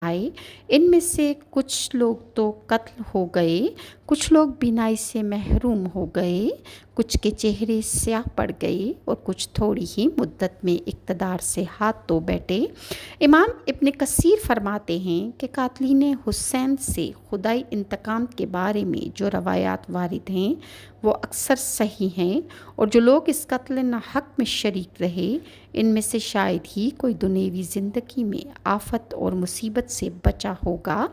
आए। इनमें से कुछ लोग तो कत्ल हो गए, कुछ लोग बीनाई से महरूम हो गए, कुछ के चेहरे स्याह पड़ गए और कुछ थोड़ी ही मुद्दत में इक़्तिदार से हाथ धो बैठे। इमाम इब्न कसीर फरमाते हैं कि कातिलीन हुसैन से खुदाई इंतकाम के बारे में जो रवायात वारिद हैं वो अक्सर सही हैं, और जो लोग इस कत्ल न हक़ में शरीक रहे इनमें से शायद ही कोई दुनियावी ज़िंदगी में आफत और मुसीबत से बचा होगा।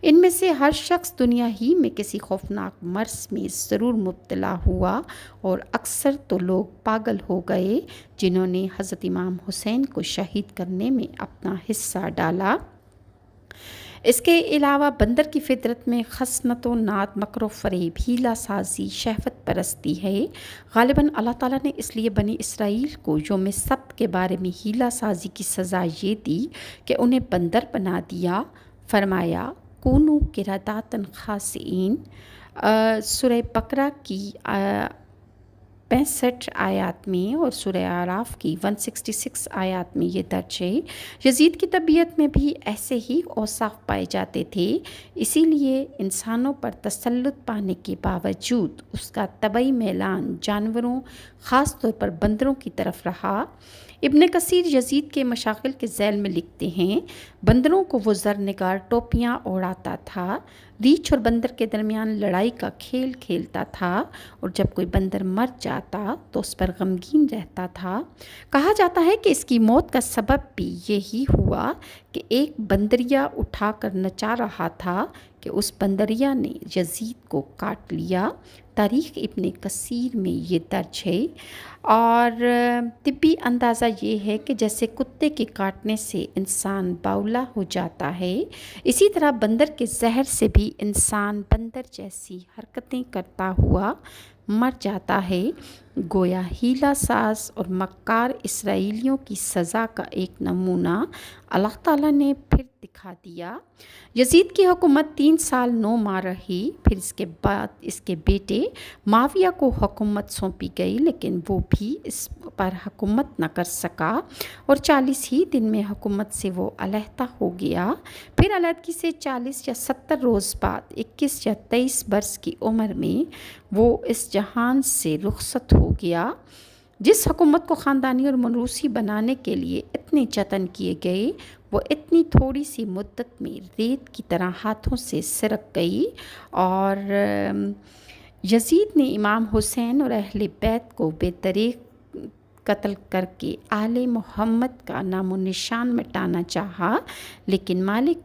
इनमें से हर शख्स दुनिया ही में किसी खौफनाक मर्ज़ में ज़रूर मुब्तला हुआ, और अक्सर तो लोग पागल हो गए जिन्होंने हज़रत इमाम हुसैन को शहीद करने में अपना हिस्सा डाला। इसके अलावा बंदर की फितरत में खसनत व नात, मकर फ़रेब, हीला साजी, शहवत परस्ती है। ग़ालिबन अल्लाह ताला ने इसलिए बनी इसराइल को यौम सब्त के बारे में हीला साजी की सज़ा ये दी कि उन्हें बंदर बना दिया। फरमाया कूनू किरदातन खासिइन। सूरह बकरा की 65 आयात में और सूरह आराफ की 166 आयात में ये दर्ज है। यजीद की तबीयत में भी ऐसे ही औसाफ पाए जाते थे, इसीलिए इंसानों पर तसल्लुत पाने के बावजूद उसका तबई मैलान जानवरों ख़ास तौर पर बंदरों की तरफ रहा। इब्न कसीर यजीद के मशागिल के ज़ैल में लिखते हैं, बंदरों को वो ज़रनिगार टोपियाँ ओढ़ाता था, रीछ और बंदर के दरमियान लड़ाई का खेल खेलता था, और जब कोई बंदर मर जाता तो उस पर गमगीन रहता था। कहा जाता है कि इसकी मौत का सबब भी यही हुआ कि एक बंदरिया उठाकर नचा रहा था कि उस बंदरिया ने यजीद को काट लिया। तारीख़ इब्न कसीर में ये दर्ज है। और तिब्बी अंदाज़ा ये है कि जैसे कुत्ते के काटने से इंसान बावला हो जाता है, इसी तरह बंदर के जहर से भी इंसान बंदर जैसी हरकतें करता हुआ मर जाता है। गोया हीला साज और मक्कार इसराइलियों की सज़ा का एक नमूना अल्लाह ताला ने फिर दिखा दिया। यजीद की हुकूमत 3 साल 9 माह रही। फिर इसके बाद इसके बेटे माविया को हुकूमत सौंपी गई, लेकिन वो भी इस पर हुकूमत न कर सका, और 40 ही दिन में हुकूमत से वो अलहदा हो गया। फिर अलहदगी से 40 या 70 रोज़ बाद 21 या 23 बरस की उम्र में वो इस जहान से रुखसत हो गया। जिस हुकूमत को ख़ानदानी और मनुसी बनाने के लिए इतने जतन किए गए वो इतनी थोड़ी सी मुद्दत में रेत की तरह हाथों से सिरक गई। और यजीद ने इमाम हुसैन और अहले बैत को बेतरीक़ कत्ल करके आले मोहम्मद का नामो निशान मिटाना चाहा, लेकिन मालिक